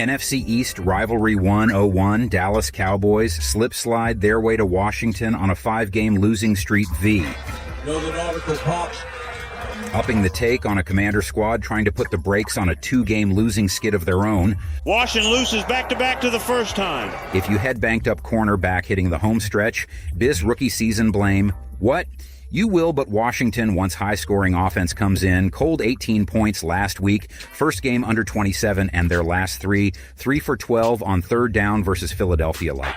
NFC East Rivalry 101, Dallas Cowboys slip-slide their way to Washington on a 5-game losing streak v. Upping the take on a Commander squad trying to put the brakes on a 2-game losing skid of their own. Washington loses back-to-back to the first time. If you head banked up cornerback hitting the home stretch, Biz rookie season blame. What? You will, but Washington, once high-scoring offense comes in, cold 18 points last week, first game under 27, and their last 3 for 12 on third down versus Philadelphia like.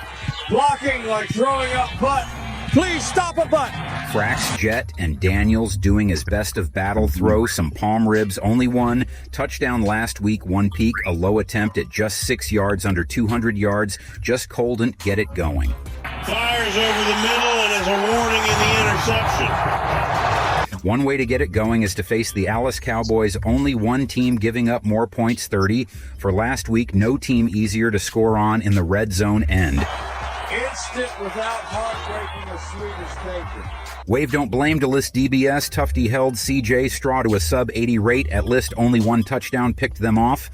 Blocking like throwing up butt. Please stop a butt. Frax, Jet, and Daniels doing his best of battle throw, some palm ribs, only one. Touchdown last week, one peak, a low attempt at just 6 yards under 200 yards. Just couldn't get it going. Fires over the middle and is a warning in the interception. One way to get it going is to face the Dallas Cowboys, only one team giving up more points, 30. For last week, no team easier to score on in the red zone end. Instant without heartbreaking, the sweetest taken. Wave don't blame to list DBS. Tufty held CJ Straw to a sub-80 rate. At list, only one touchdown picked them off.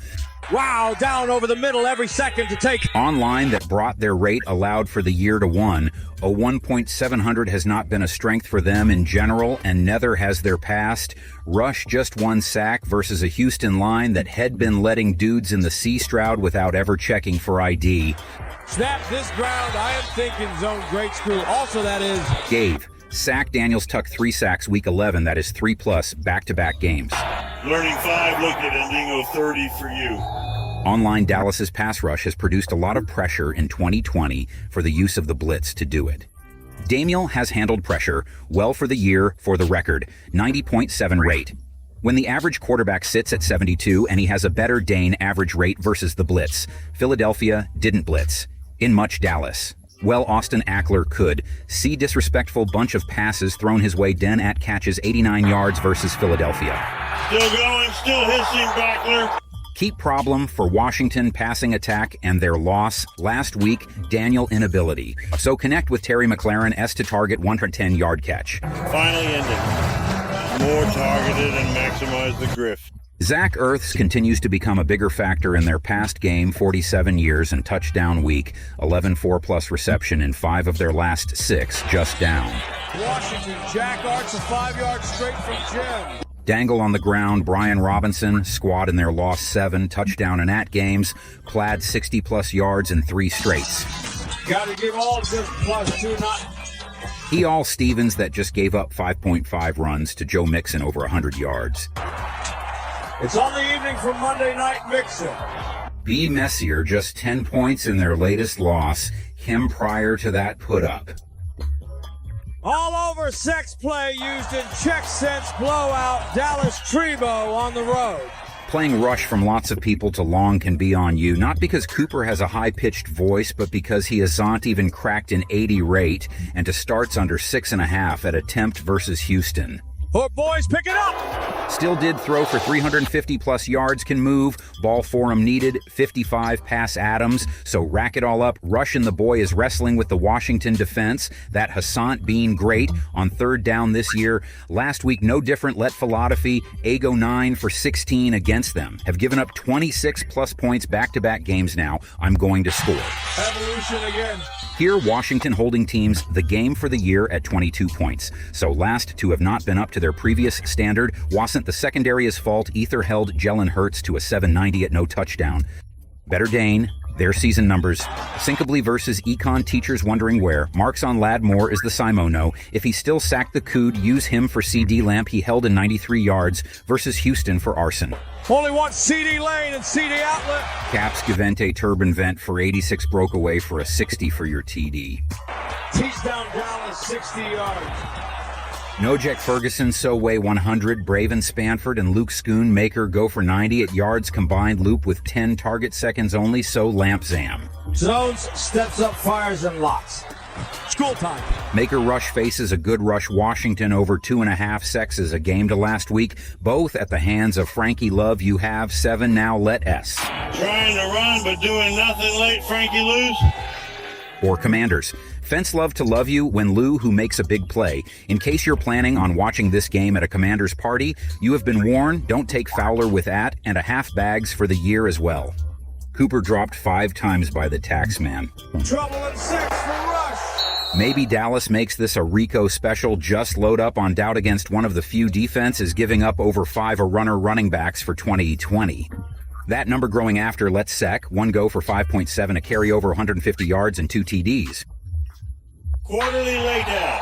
Wow, down over the middle every second to take. Online that brought their rate allowed for the year to 1. A 1.700 has not been a strength for them in general, and neither has their past. Rush just 1 sack versus a Houston line that had been letting dudes in the C-Stroud without ever checking for ID. Snap this ground, I am thinking zone great screw. Also that is... Dave. Sack Daniels tuck 3 sacks week 11. That is 3+ back-to-back games. Learning 5, look at Endingo 30 for you. Online Dallas's pass rush has produced a lot of pressure in 2020 for the use of the blitz to do it. Damiel has handled pressure well for the year, for the record, 90.7 rate. When the average quarterback sits at 72 and he has a better Dane average rate versus the blitz, Philadelphia didn't blitz. In much Dallas. Well, Austin Eckler could. See disrespectful bunch of passes thrown his way den at catches 89 yards versus Philadelphia. Still going, still hissing, Backler. Keep problem for Washington passing attack and their loss last week, Daniel inability. So connect with Terry McLaren S to target 110-yard catch. Finally ending. More targeted and maximize the grift. Zach Ertz continues to become a bigger factor in their past game, 47 years and touchdown week, 11 4+ reception in 5 of their last 6, just down. Washington, Jack Arts a 5 yards straight from Jim. Dangle on the ground, Brian Robinson, squad in their loss 7, touchdown and at games, Plaid 60+ yards in 3 straights. Gotta give all just +2, not... He all Stevens that just gave up 5.5 runs to Joe Mixon over 100 yards. It's on the evening from Monday Night Mixon. B. Messier just 10 points in their latest loss, him prior to that put up. All over sex play used in check sense blowout, Dallas Trebo on the road. Playing rush from lots of people to long can be on you, not because Cooper has a high-pitched voice, but because he hasn't even cracked an 80 rate, and to starts under 6.5 at attempt versus Houston. Poor boys, pick it up! Still did throw for 350+ yards, can move. Ball for him needed, 55 pass Adams. So rack it all up. Rush and the boy is wrestling with the Washington defense. That Hassan being great on third down this year. Last week, no different. Let Philadelphia, Ago 9 for 16 against them. Have given up 26+ points back-to-back games now. I'm going to score. Evolution again. Here, Washington holding teams the game for the year at 22 points. So last to have not been up to their previous standard wasn't the secondary's fault. Ether held Jalen Hurts to a 790 at no touchdown. Better Dane, their season numbers. Sinkably versus Econ teachers wondering where. Marks on Ladmore is the Simono. If he still sacked the Cood, use him for CD Lamp. He held in 93 yards versus Houston for arson. Only one CD lane and CD outlet. Caps Gavente Turban Vent for 86 broke away for a 60 for your TD. Tease down Dallas 60 yards. Nojek Ferguson, So Way 100, Braven Spanford, and Luke Schoon Maker go for 90 at yards combined loop with 10 target seconds only, so Lamp Zam. Zones, steps up, fires, and lots. School time. Maker rush faces a good rush Washington over 2.5 sexes a game to last week, both at the hands of Frankie Love. You have 7 now, let S. Trying to run but doing nothing late, Frankie lose. Or Commanders. Fence love to love you when Lou who makes a big play. In case you're planning on watching this game at a Commander's party, you have been warned, don't take Fowler with that, and a half bags for the year as well. Cooper dropped 5 times by the taxman. Trouble in 6 for Rush. Maybe Dallas makes this a Rico special. Just load up on doubt against one of the few defenses giving up over 5 a-runner running backs for 2020. That number growing after let's sec, 1 go for 5.7, a carry over 150 yards and 2 TDs. Quarterly laydown.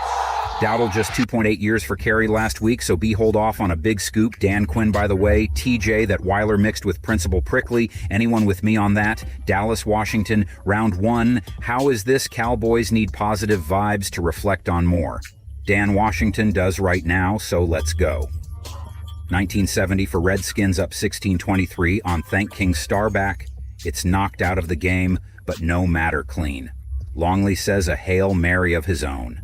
Dowdle just 2.8 years for carry last week, so be hold off on a big scoop. Dan Quinn, by the way. TJ, that Weiler mixed with Principal Prickly. Anyone with me on that? Dallas, Washington, round 1. How is this? Cowboys need positive vibes to reflect on more. Dan Washington does right now, so let's go. 1970 for Redskins up 16-23 on Thank King Starback. It's knocked out of the game, but no matter clean. Longley says a Hail Mary of his own.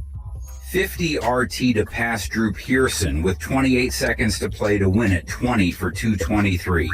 50 RT to pass Drew Pearson with 28 seconds to play to win it, 20 for 223.